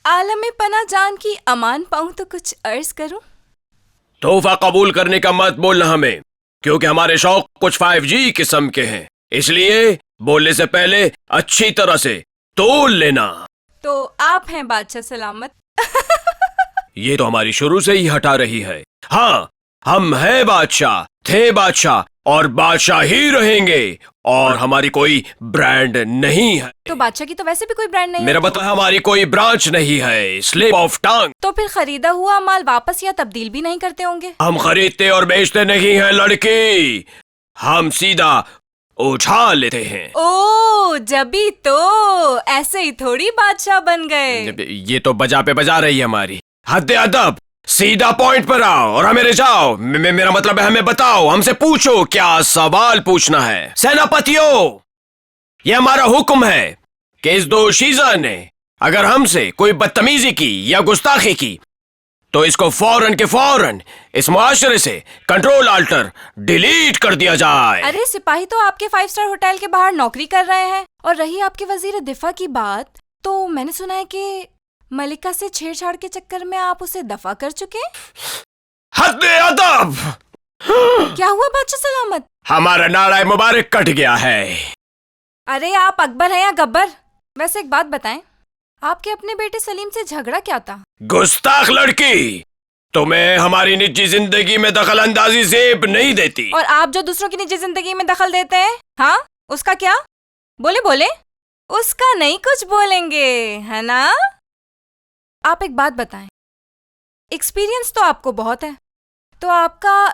आलम पना जान की अमान पाऊं तो कुछ अर्ज करूं। तोहफा कबूल करने का मत बोलना हमें, क्योंकि हमारे शौक कुछ 5G किस्म के हैं, इसलिए बोलने से पहले अच्छी तरह से तोल लेना। तो आप हैं बादशाह सलामत। ये तो हमारी शुरू से ही हटा रही है। हाँ, हम हैं बादशाह, थे बादशाह और बादशाह ही रहेंगे, और हमारी कोई ब्रांड नहीं है। तो बादशाह की तो वैसे भी कोई ब्रांड नहीं मेरा है। मतलब हमारी कोई ब्रांच नहीं है, स्लिप ऑफ टंग। तो फिर खरीदा हुआ माल वापस या तब्दील भी नहीं करते होंगे। हम खरीदते और बेचते नहीं हैं लड़की, हम सीधा उछाल लेते हैं। ओ जबी तो ऐसे ही थोड़ी बादशाह बन गए। ये तो बजा पे बजा रही है हमारी। हद अदब, सीधा पॉइंट पर आओ और हमें रिझाओ। मेरा मतलब है हमें बताओ, हमसे पूछो क्या सवाल पूछना है। सेनापतियों, ये हमारा हुक्म है कि इस दोशीज़ा ने अगर हमसे कोई बदतमीजी की या गुस्ताखी की तो इसको फौरन के फौरन इस मुआशरे से कंट्रोल आल्टर डिलीट कर दिया जाए। अरे सिपाही तो आपके 5 स्टार होटल के बाहर नौकरी कर रहे हैं। और रही आपके वजीर दिफा की बात, तो मैंने सुना है कि मलिका से छेड़छाड़ के चक्कर में आप उसे दफा कर चुके। हद अदब! क्या हुआ बादशाह सलामत? हमारा नारा मुबारक कट गया है। अरे आप अकबर हैं या गब्बर? वैसे एक बात बताएं, आपके अपने बेटे सलीम से झगड़ा क्या था? गुस्ताख लड़की, तुम्हें हमारी निजी जिंदगी में दखल अंदाजी जेब नहीं देती। और आप जो दूसरों की निजी जिंदगी में दखल देते हैं, हाँ उसका क्या? बोले बोले, उसका नहीं कुछ बोलेंगे, है ना? आप एक बात बताएं, एक्सपीरियंस तो आपको बहुत है, तो आपका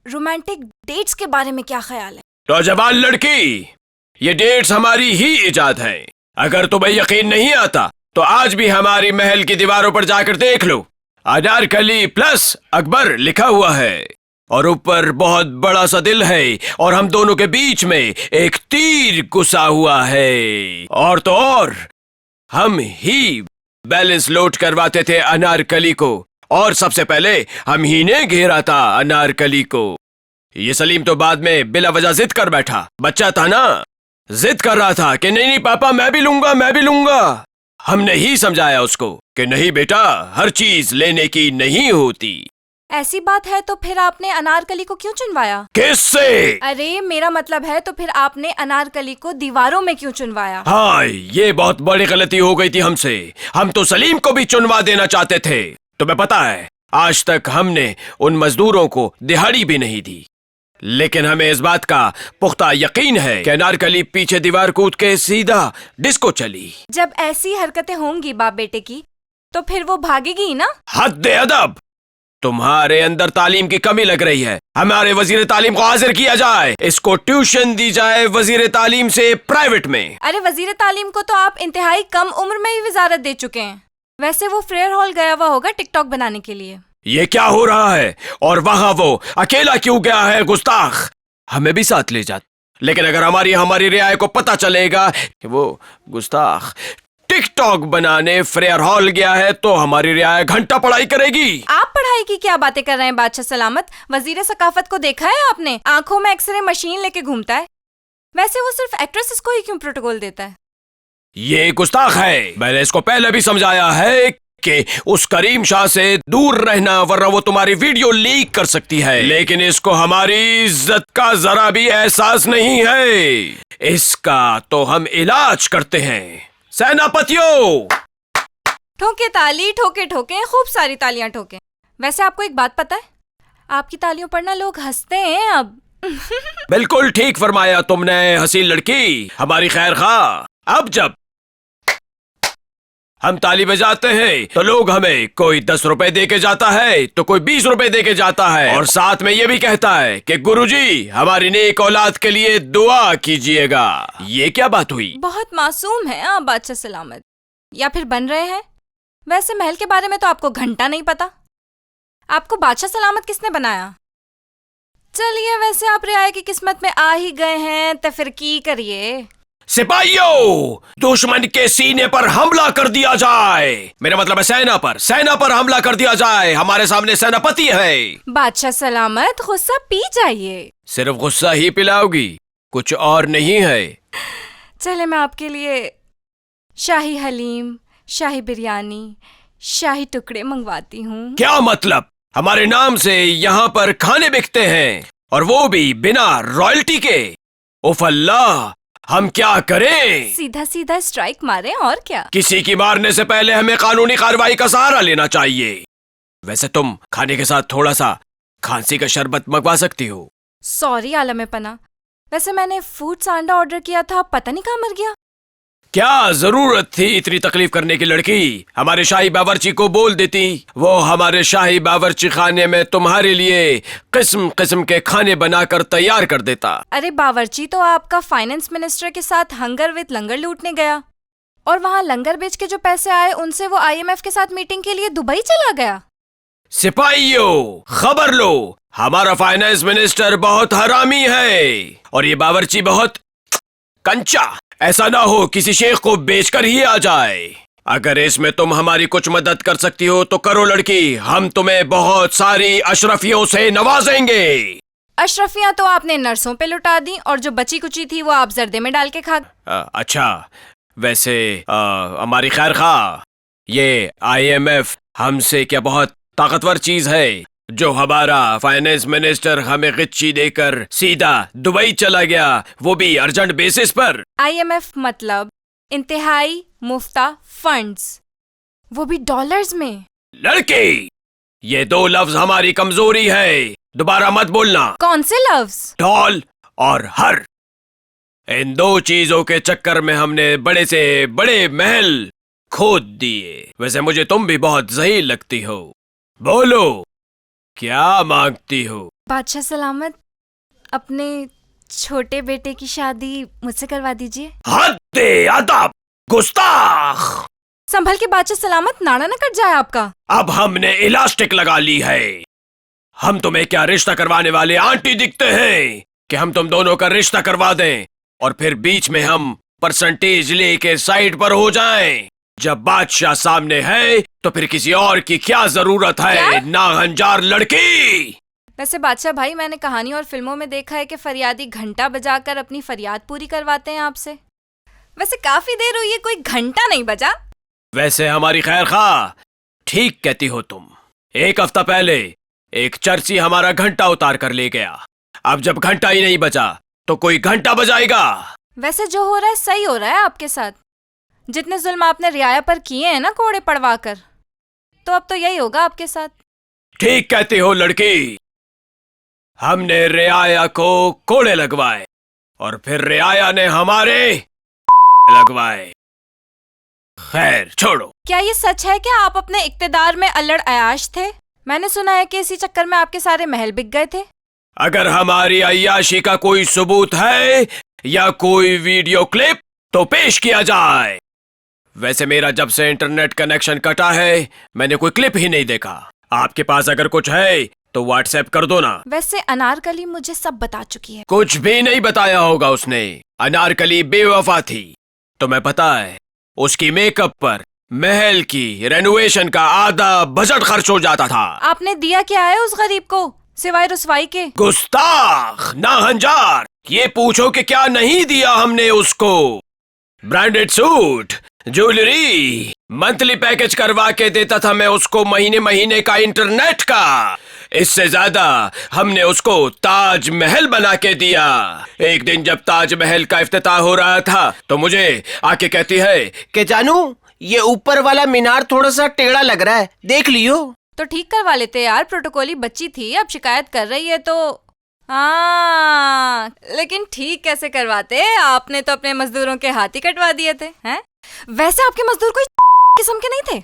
रोमांटिक डेट्स के बारे में क्या ख्याल है? तो जवान लड़की, ये डेट्स हमारी ही इजाद है। अगर तुम्हें यकीन नहीं आता तो आज भी हमारी महल की दीवारों पर जाकर देख लो, अनारकली प्लस अकबर लिखा हुआ है और ऊपर बहुत बड़ा सा दिल है और हम दोनों के बीच में एक तीर घुसा हुआ है। और तो और हम ही बैलेंस लोड करवाते थे अनारकली को, और सबसे पहले हम ही ने घेरा था अनारकली को। ये सलीम तो बाद में बिला वजह जिद कर बैठा, बच्चा था ना, जिद कर रहा था कि नहीं नहीं पापा मैं भी लूंगा मैं भी लूंगा। हमने ही समझाया उसको कि नहीं बेटा, हर चीज लेने की नहीं होती। ऐसी बात है तो फिर आपने अनारकली को क्यों चुनवाया? किससे? अरे मेरा मतलब है तो फिर आपने अनारकली को दीवारों में क्यों चुनवाया? हाँ, ये बहुत बड़ी गलती हो गई थी हमसे। हम तो सलीम को भी चुनवा देना चाहते थे। तुम्हें पता है, आज तक हमने उन मजदूरों को दिहाड़ी भी नहीं दी, लेकिन हमें इस बात का पुख्ता यकीन है कि अनारकली पीछे दीवार कूद के सीधा डिस्को चली। जब ऐसी हरकतें होंगी बाप बेटे की, तो फिर वो भागेगी ही ना? हद अदब! तुम्हारे अंदर तालीम की कमी लग रही है। हमारे वजीर तालीम को हाजिर किया जाए, इसको ट्यूशन दी जाए वजीर तालीम से प्राइवेट में। अरे वजीर तालीम को तो आप इंतहाई कम उम्र में ही वजारत दे चुके हैं। वैसे वो फ्रेयर हॉल गया हुआ होगा टिकटॉक बनाने के लिए। ये क्या हो रहा है? और वहां वो अकेला क्यों गया है? गुस्ताख! हमें भी साथ ले जाते, लेकिन अगर हमारी रियाया को पता चलेगा कि वो गुस्ताख टिकटॉक बनाने फ्रेयर हॉल गया है तो हमारी रियाया घंटा पढ़ाई करेगी। आप पढ़ाई की क्या बातें कर रहे हैं बादशाह सलामत? वजीर सकाफत को देखा है आपने? आंखों में एक्सरे मशीन लेके घूमता है। वैसे वो सिर्फ एक्ट्रेसेस को ही क्यों प्रोटोकॉल देता है? ये गुस्ताख है। मैंने इसको पहले भी समझाया है कि उस करीम शाह से दूर रहना, वरना वो तुम्हारी वीडियो लीक कर सकती है। लेकिन इसको हमारी इज्जत का जरा भी एहसास नहीं है। इसका तो हम इलाज करते हैं। सेनापतियों, ठोके ताली, ठोके ठोके, खूब सारी तालियां ठोके। वैसे आपको एक बात पता है, आपकी तालियों पर ना लोग हंसते हैं अब। बिल्कुल ठीक फरमाया तुमने हसीन लड़की, हमारी खैर खा। अब जब हम ताली बजाते हैं तो लोग हमें कोई 10 रुपए दे के जाता है तो कोई 20 रुपए दे के जाता है, और साथ में ये भी कहता है कि गुरुजी हमारी नेक औलाद के लिए दुआ कीजिएगा। ये क्या बात हुई? बहुत मासूम है आप बादशाह सलामत, या फिर बन रहे हैं। वैसे महल के बारे में तो आपको घंटा नहीं पता। आपको बादशाह सलामत किसने बनाया? चलिए, वैसे आप रियाया की किस्मत में आ ही गए हैं तो फिर की करिए। सिपाहियों, दुश्मन के सीने पर हमला कर दिया जाए। मेरा मतलब है सेना पर हमला कर दिया जाए। हमारे सामने सेनापति है। बादशाह सलामत, गुस्सा पी जाइए। सिर्फ गुस्सा ही पिलाओगी, कुछ और नहीं है? चले मैं आपके लिए शाही हलीम, शाही बिरयानी, शाही टुकड़े मंगवाती हूँ। क्या मतलब? हमारे नाम से यहाँ पर खाने बिकते हैं और वो भी बिना रॉयल्टी के। उफ अल्लाह, हम क्या करें? सीधा सीधा स्ट्राइक मारे और क्या। किसी की मारने से पहले हमें कानूनी कार्रवाई का सहारा लेना चाहिए। वैसे तुम खाने के साथ थोड़ा सा खांसी का शरबत मंगवा सकती हो। सॉरी आलम पना, वैसे मैंने फूड सांडा ऑर्डर किया था, पता नहीं कहाँ मर गया। क्या जरूरत थी इतनी तकलीफ करने की लड़की? हमारे शाही बावर्ची को बोल देती, वो हमारे शाही बावर्ची खाने में तुम्हारे लिए किस्म किस्म के खाने बनाकर तैयार कर देता। अरे बावर्ची तो आपका फाइनेंस मिनिस्टर के साथ हंगर विद लंगर लूटने गया और वहाँ लंगर बेच के जो पैसे आए उनसे वो IMF के साथ मीटिंग के लिए दुबई चला गया। सिपाहियों, खबर लो, हमारा फाइनेंस मिनिस्टर बहुत हरामी है और ये बावर्ची बहुत कंचा। ऐसा ना हो किसी शेख को बेचकर ही आ जाए। अगर इसमें तुम हमारी कुछ मदद कर सकती हो तो करो लड़की, हम तुम्हें बहुत सारी अशरफियों से नवाजेंगे। अशरफियाँ तो आपने नर्सों पे लुटा दी और जो बची कुची थी वो आप जर्दे में डाल के खा। अच्छा, वैसे हमारी खैर खा, ये IMF हमसे क्या बहुत ताकतवर चीज है जो हमारा फाइनेंस मिनिस्टर हमें गिच्ची देकर सीधा दुबई चला गया, वो भी अर्जेंट बेसिस पर। IMF मतलब इंतहाई मुफ्ता फंड्स, वो भी डॉलर्स में। लड़की, ये दो लफ्ज हमारी कमजोरी है, दोबारा मत बोलना। कौन से लफ्ज? डॉल और हर। इन दो चीजों के चक्कर में हमने बड़े से बड़े महल खोद दिए। वैसे मुझे तुम भी बहुत ज़हीन लगती हो। बोलो, क्या मांगती हो? बादशाह सलामत, अपने छोटे बेटे की शादी मुझसे करवा दीजिए। हद्दे अदब, गुस्ताख। संभल के बादशाह सलामत, नाड़ा न कट जाए आपका। अब हमने इलास्टिक लगा ली है। हम तुम्हें क्या रिश्ता करवाने वाले आंटी दिखते हैं कि हम तुम दोनों का रिश्ता करवा दें और फिर बीच में हम परसेंटेज लेके साइड पर हो जाएं? जब बादशाह सामने है तो फिर किसी और की क्या जरूरत है, नाहंजार लड़की। वैसे बादशाह भाई, मैंने कहानी और फिल्मों में देखा है कि फरियादी घंटा बजाकर अपनी फरियाद पूरी करवाते हैं आपसे। वैसे काफी देर हुई है, कोई घंटा नहीं बजा। वैसे हमारी खैर खा, ठीक कहती हो तुम। एक हफ्ता पहले एक चर्ची हमारा घंटा उतार कर ले गया। अब जब घंटा ही नहीं बजा तो कोई घंटा बजाएगा? वैसे जो हो रहा है सही हो रहा है आपके साथ। जितने जुल्म आपने रियाया पर किए हैं ना कोड़े पड़वा कर, तो अब तो यही होगा आपके साथ। ठीक कहती हो लड़की। हमने रियाया को कोड़े लगवाए और फिर रियाया ने हमारे लगवाए। खैर छोड़ो। क्या ये सच है कि आप अपने इक्तदार में अल्लड़ अयाश थे? मैंने सुना है कि इसी चक्कर में आपके सारे महल बिक गए थे। अगर हमारी अय्याशी का कोई सबूत है या कोई वीडियो क्लिप तो पेश किया जाए। वैसे मेरा जब से इंटरनेट कनेक्शन कटा है मैंने कोई क्लिप ही नहीं देखा। आपके पास अगर कुछ है तो व्हाट्सएप कर दो ना। वैसे अनारकली मुझे सब बता चुकी है। कुछ भी नहीं बताया होगा उसने। अनारकली बेवफा थी। तुम्हें पता है उसकी मेकअप पर महल की रेनोवेशन का आधा बजट खर्च हो जाता था। आपने दिया क्या है उस गरीब को सिवाय रुसवाई के? गुस्ताख, नाहंजार, ये पूछो कि क्या नहीं दिया हमने उसको। Branded suit, jewellery, monthly package करवा के देता था मैं उसको, महीने महीने का इंटरनेट का। इससे ज्यादा हमने उसको ताज महल बना के दिया। एक दिन जब ताज महल का इफ्तिताह हो रहा था तो मुझे आके कहती है कि जानू, ये ऊपर वाला मीनार थोड़ा सा टेढ़ा लग रहा है, देख लियो। तो ठीक करवा लेते यार, प्रोटोकॉली बच्ची थी, अब शिकायत कर रही है तो। हाँ, लेकिन ठीक कैसे करवाते? आपने तो अपने मजदूरों के हाथ ही कटवा दिए थे, हैं? वैसे आपके मजदूर कोई किस्म के नहीं थे?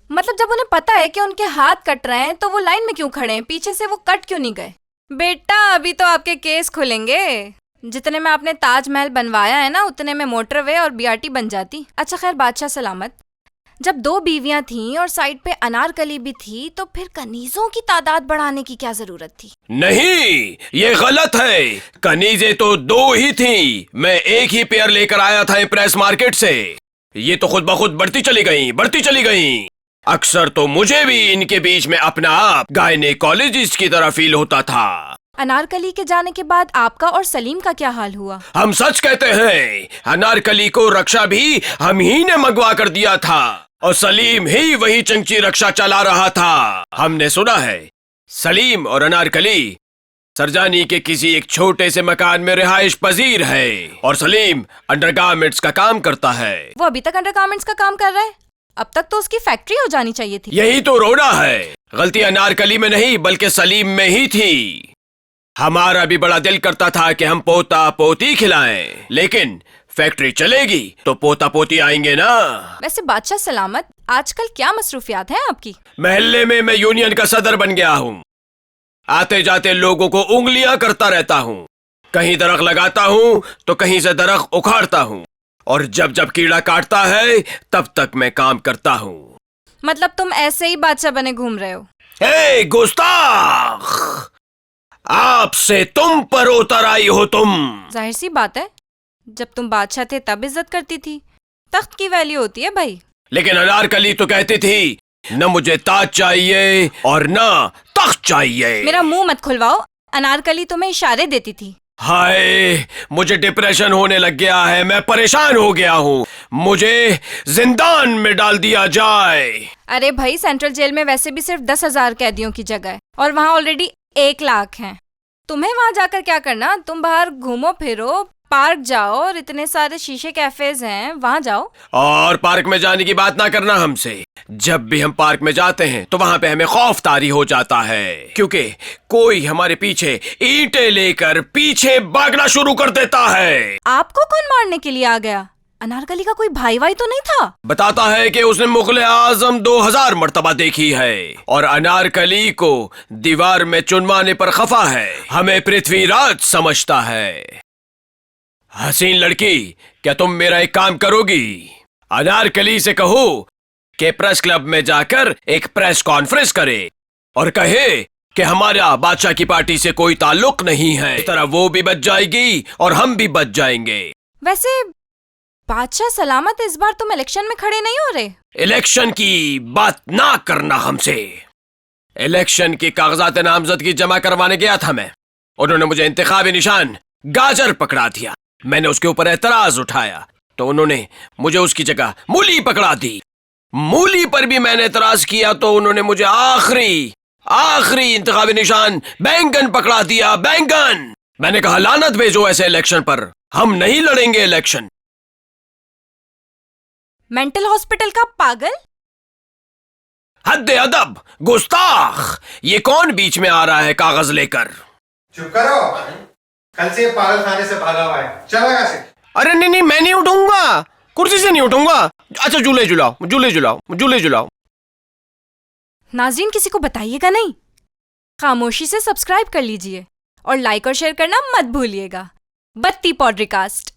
मतलब जब उन्हें पता है कि उनके हाथ कट रहे हैं तो वो लाइन में क्यों खड़े हैं? पीछे से वो कट क्यों नहीं गए? बेटा, अभी तो आपके केस खुलेंगे। जितने में आपने ताजमहल बनवाया है ना, उतने में मोटरवे और BRT बन जाती। अच्छा खैर, बादशाह सलामत, जब 2 बीवियां थीं और साइड पे अनारकली भी थी तो फिर कनीजों की तादाद बढ़ाने की क्या जरूरत थी? नहीं, ये गलत है। कनीजें तो 2 ही थी। मैं एक ही पेयर लेकर आया था प्रेस मार्केट से। ये तो खुद ब खुद बढ़ती चली गई। अक्सर तो मुझे भी इनके बीच में अपना आप गायनेकोलॉजिस्ट की तरह फील होता था। अनारकली के जाने के बाद आपका और सलीम का क्या हाल हुआ? हम सच कहते हैं, अनारकली को रक्षा भी हम ही ने मंगवा कर दिया था और सलीम ही वही चंची रक्षा चला रहा था। हमने सुना है सलीम और अनारकली सरजानी के किसी एक छोटे से मकान में रिहाइश पजीर है और सलीम अंडरगारमेंट्स का काम करता है। वो अभी तक अंडरगारमेंट्स का काम कर रहा है? अब तक तो उसकी फैक्ट्री हो जानी चाहिए थी। यही तो रोना है, गलती अनारकली में नहीं बल्कि सलीम में ही थी। हमारा भी बड़ा दिल करता था कि हम पोता पोती खिलाएं, लेकिन फैक्ट्री चलेगी तो पोता पोती आएंगे ना। वैसे बादशाह सलामत, आजकल क्या मसरूफियात हैं आपकी? महल्ले में मैं यूनियन का सदर बन गया हूँ। आते जाते लोगों को उंगलियां करता रहता हूँ। कहीं दरख्त लगाता हूँ तो कहीं से दरख्त उखाड़ता हूँ और जब जब कीड़ा काटता है तब तक मैं काम करता हूँ। मतलब तुम ऐसे ही बादशाह बने घूम रहे हो? हे गुस्ताख, आपसे तुम पर उतर आई हो तुम। जाहिर सी बात है, जब तुम बादशाह थे तब इज्जत करती थी। तख्त की वैल्यू होती है भाई। लेकिन अनारकली तो कहती थी न मुझे ताज चाहिए और न तख्त चाहिए। मेरा मुंह मत खुलवाओ, अनारकली तुम्हें इशारे देती थी। हाय, मुझे डिप्रेशन होने लग गया है, मैं परेशान हो गया हूँ। मुझे जिंदान में डाल दिया जाए। अरे भाई, सेंट्रल जेल में वैसे भी सिर्फ 10,000 कैदियों की जगह है और वहाँ ऑलरेडी 1 लाख हैं। तुम्हें वहाँ जाकर क्या करना? तुम बाहर घूमो फिरो, पार्क जाओ और इतने सारे शीशे कैफेज हैं, वहाँ जाओ। और पार्क में जाने की बात ना करना हमसे। जब भी हम पार्क में जाते हैं तो वहाँ पे हमें खौफ तारी हो जाता है, क्योंकि कोई हमारे पीछे ईंटें लेकर पीछे भागना शुरू कर देता है। आपको कौन मारने के लिए आ गया? अनारकली का कोई भाई वाई तो नहीं था? बताता है कि उसने मुगल आजम 2000 मर्तबा देखी है और अनारकली को दीवार में चुनवाने पर खफा है। हमें पृथ्वीराज समझता है। हसीन लड़की, क्या तुम मेरा एक काम करोगी? अनारकली से कहो कि प्रेस क्लब में जाकर एक प्रेस कॉन्फ्रेंस करे और कहे कि हमारा बादशाह की पार्टी से कोई ताल्लुक नहीं है। इस तरह वो भी बच जाएगी और हम भी बच जाएंगे। वैसे बादशाह सलामत, इस बार तुम इलेक्शन में खड़े नहीं हो रहे? इलेक्शन की बात ना करना हमसे। इलेक्शन की कागजात नामजदगी जमा करवाने गया था मैं। उन्होंने मुझे इंतखाबी निशान गाजर पकड़ा दिया। मैंने उसके ऊपर एतराज उठाया तो उन्होंने मुझे उसकी जगह मूली पकड़ा दी। मूली पर भी मैंने एतराज किया तो उन्होंने मुझे आखिरी इंतखाबी निशान बैंगन पकड़ा दिया। बैंगन! मैंने कहा लानत भेजो ऐसे इलेक्शन पर, हम नहीं लड़ेंगे इलेक्शन। मेंटल हॉस्पिटल का पागल! हद्दे अदब, गुस्ताख! ये कौन बीच में आ रहा है कागज लेकर? चुप करो, कल से ये पागल खाने से भागा हुआ है। चलो यहाँ से। अरे नहीं, मैं नहीं उठूंगा, कुर्सी से नहीं उठूंगा। अच्छा, झूले झुलाओ। नाज़रीन, किसी को बताइएगा नहीं। खामोशी से सब्सक्राइब कर लीजिए और लाइक और शेयर करना मत भूलिएगा। बत्ती पॉडकास्ट।